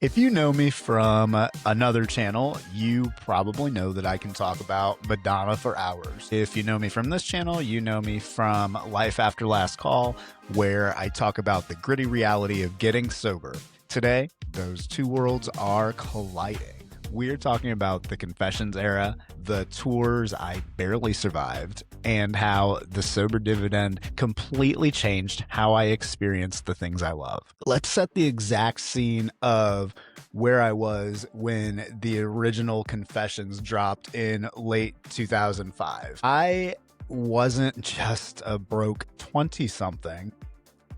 If you know me from another channel, you probably know that I can talk about Madonna for hours. If you know me from this channel, you know me from Life After Last Call, where I talk about the gritty reality of getting sober. Today, those two worlds are colliding. We're talking about the Confessions era, the tours I barely survived, and how the sober dividend completely changed how I experience the things I love. Let's set the exact scene of where I was when the original Confessions dropped in late 2005. I wasn't just a broke 20-something.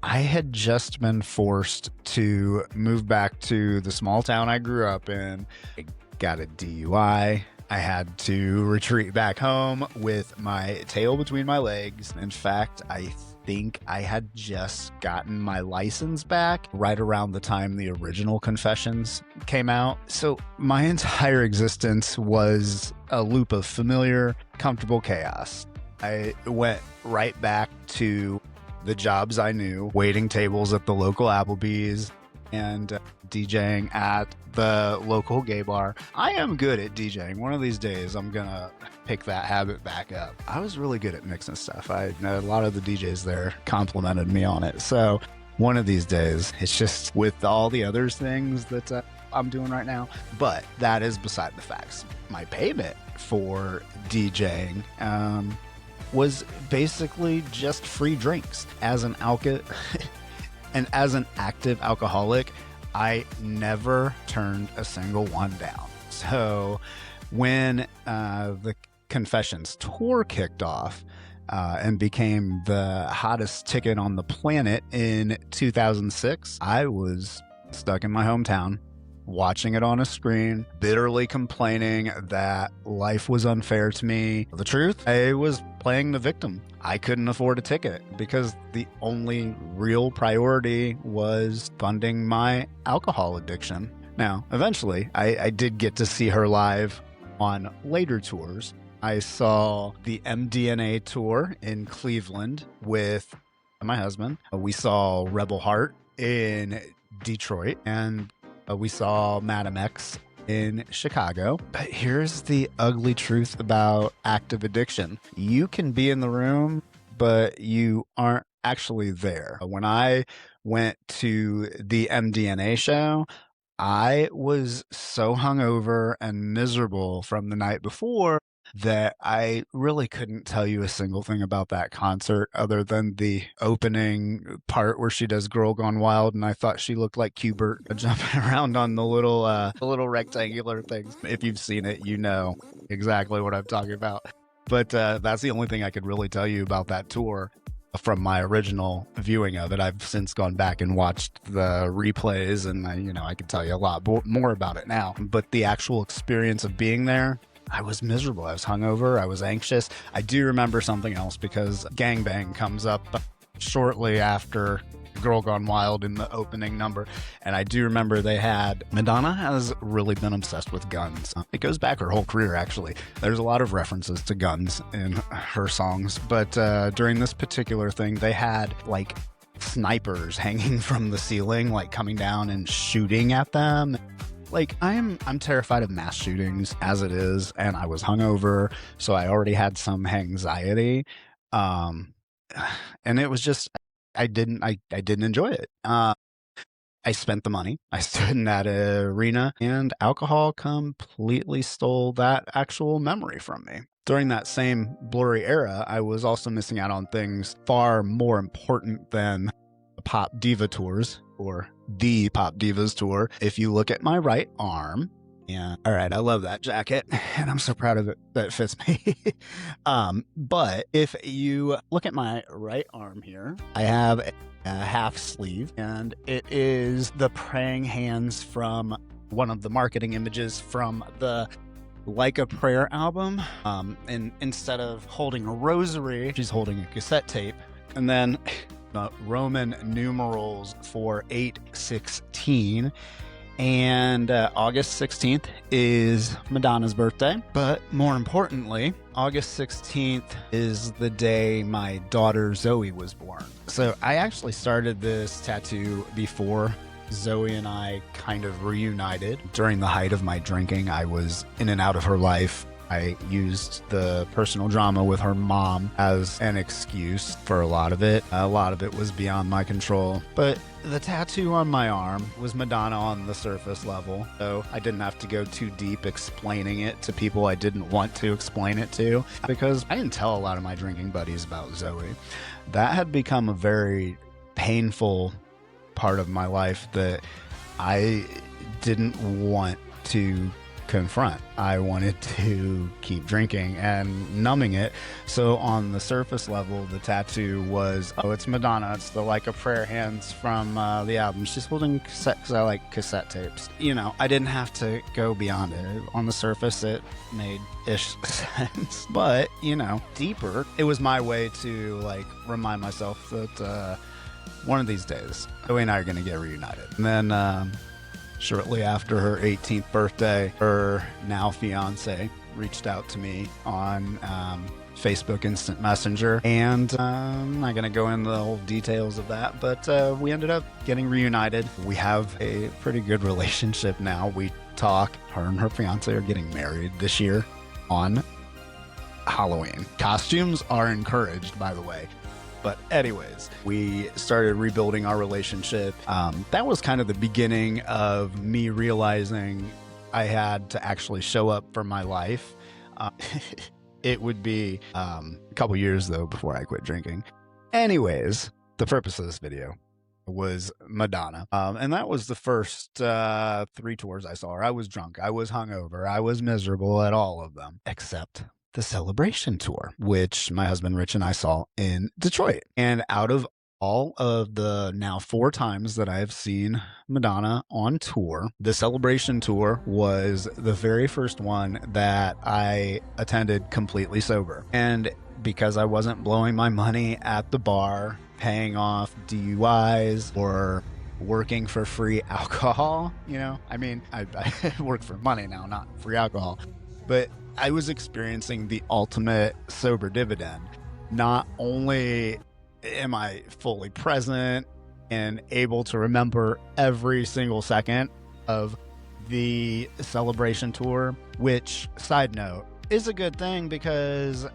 I had just been forced to move back to the small town I grew up in. I got a DUI. I had to retreat back home with my tail between my legs. In fact, I think I had just gotten my license back right around the time the original Confessions came out. So my entire existence was a loop of familiar, comfortable chaos. I went right back to the jobs I knew, waiting tables at the local Applebee's and DJing at the local gay bar. I am good at DJing. One of these days, I'm gonna pick that habit back up. I was really good at mixing stuff. A lot of the DJs there complimented me on it. So one of these days, it's just with all the other things that I'm doing right now. But that is beside the facts. My payment for DJing was basically just free drinks. As an and as an active alcoholic, I never turned a single one down. So when the Confessions tour kicked off and became the hottest ticket on the planet in 2006, I was stuck in my hometown, watching it on a screen, bitterly complaining that life was unfair to me. The truth, I was playing the victim. I couldn't afford a ticket because the only real priority was funding my alcohol addiction. Now, eventually, I did get to see her live on later tours. I saw the MDNA tour in Cleveland with my husband. We saw Rebel Heart in Detroit, and we saw Madam X in Chicago. But here's the ugly truth about active addiction. You can be in the room, but you aren't actually there. When I went to the MDNA show, I was so hungover and miserable from the night before that I really couldn't tell you a single thing about that concert other than the opening part where she does Girl Gone Wild, and I thought she looked like Q*bert jumping around on the little rectangular things. If you've seen it, you know exactly what I'm talking about. But that's the only thing I could really tell you about that tour from my original viewing of it. I've since gone back and watched the replays, and I could tell you a lot more about it now. But the actual experience of being there, I was miserable. I was hungover. I was anxious. I do remember something else because Gangbang comes up shortly after Girl Gone Wild in the opening number. And I do remember Madonna has really been obsessed with guns. It goes back her whole career, actually. There's a lot of references to guns in her songs. But during this particular thing, they had like snipers hanging from the ceiling, like coming down and shooting at them. Like, I'm terrified of mass shootings as it is, and I was hungover, so I already had some anxiety. And it was just, I didn't enjoy it. I spent the money. I stood in that arena, and alcohol completely stole that actual memory from me. During that same blurry era, I was also missing out on things far more important than pop diva tours, or the Pop Divas tour. If you look at my right arm, yeah, all right, I love that jacket, and I'm so proud of it that it fits me. But if you look at my right arm here, I have a half sleeve, and it is the praying hands from one of the marketing images from the Like a Prayer album. And instead of holding a rosary, she's holding a cassette tape, and then Roman numerals for 8/16, and August 16th is Madonna's birthday. But more importantly, August 16th is the day my daughter Zoe was born. So I actually started this tattoo before Zoe and I kind of reunited. During the height of my drinking, I was in and out of her life. I used the personal drama with her mom as an excuse for a lot of it. A lot of it was beyond my control. But the tattoo on my arm was Madonna on the surface level, so I didn't have to go too deep explaining it to people I didn't want to explain it to, because I didn't tell a lot of my drinking buddies about Zoe. That had become a very painful part of my life that I didn't want to confront. I wanted to keep drinking and numbing it. So on the surface level, the tattoo was, oh, it's Madonna. It's the Like a Prayer hands from the album. She's holding cassette, because I like cassette tapes. You know, I didn't have to go beyond it. On the surface, it made ish sense. But, you know, deeper, it was my way to like remind myself that one of these days, Zoe and I are going to get reunited. And then shortly after her 18th birthday, her now fiance reached out to me on Facebook Instant Messenger, and I'm not going to go into the whole details of that, but we ended up getting reunited. We have a pretty good relationship now. We talk. Her and her fiance are getting married this year on Halloween. Costumes are encouraged, by the way. But anyways, we started rebuilding our relationship. That was kind of the beginning of me realizing I had to actually show up for my life. It would be a couple years, though, before I quit drinking. Anyways, the purpose of this video was Madonna. And that was the first 3 tours I saw her. I was drunk. I was hungover. I was miserable at all of them, except the Celebration tour, which my husband Rich and I saw in Detroit. And out of all of the now 4 times that I have seen Madonna on tour, the Celebration tour was the very first one that I attended completely sober. And because I wasn't blowing my money at the bar, paying off DUIs, or working for free alcohol, you know, I mean, I work for money now, not free alcohol, but I was experiencing the ultimate sober dividend. Not only am I fully present and able to remember every single second of the Celebration tour, which, side note, is a good thing because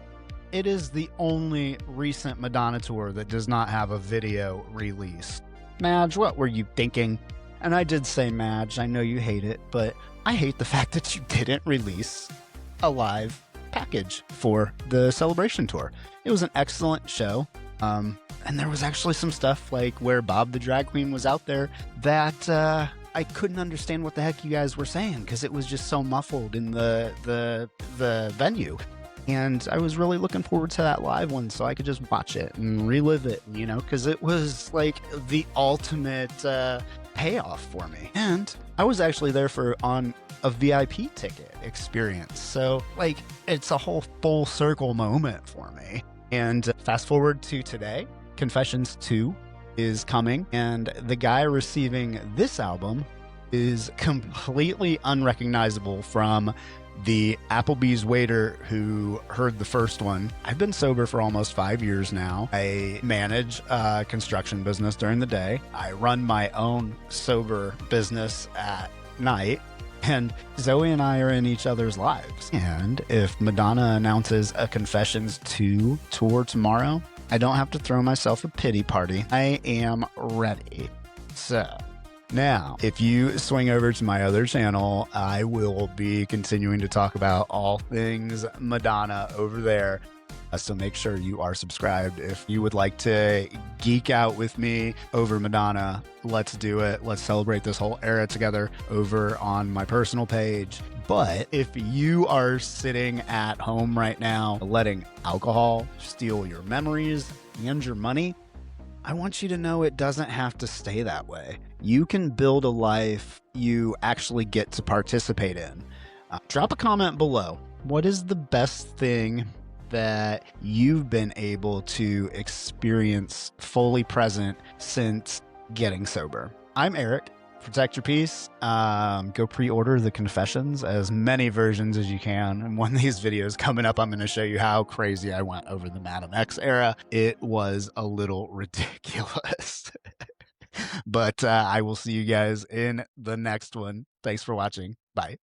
it is the only recent Madonna tour that does not have a video release. Madge, what were you thinking? And I did say, Madge, I know you hate it, but I hate the fact that you didn't release a live package for the Celebration tour. It was an excellent show. And there was actually some stuff like where Bob the drag queen was out there that I couldn't understand what the heck you guys were saying, because it was just so muffled in the venue. And I was really looking forward to that live one so I could just watch it and relive it, you know, because it was like the ultimate payoff for me. And I was actually there on a VIP ticket experience. So like it's a whole full circle moment for me. And fast forward to today, Confessions 2 is coming, and the guy receiving this album is completely unrecognizable from the Applebee's waiter who heard the first one. I've been sober for almost 5 years now. I manage a construction business during the day. I run my own sober business at night. And Zoe and I are in each other's lives. And if Madonna announces a Confessions 2 tour tomorrow, I don't have to throw myself a pity party. I am ready. So now, if you swing over to my other channel, I will be continuing to talk about all things Madonna over there. So make sure you are subscribed. If you would like to geek out with me over Madonna, let's do it. Let's celebrate this whole era together over on my personal page. But if you are sitting at home right now, letting alcohol steal your memories and your money, I want you to know it doesn't have to stay that way. You can build a life you actually get to participate in. Drop a comment below. What is the best thing that you've been able to experience fully present since getting sober? I'm Eric. Protect your peace. Go pre-order the Confessions, as many versions as you can. And one of these videos coming up, I'm going to show you how crazy I went over the Madam X era. It was a little ridiculous. But I will see you guys in the next one. Thanks for watching. Bye.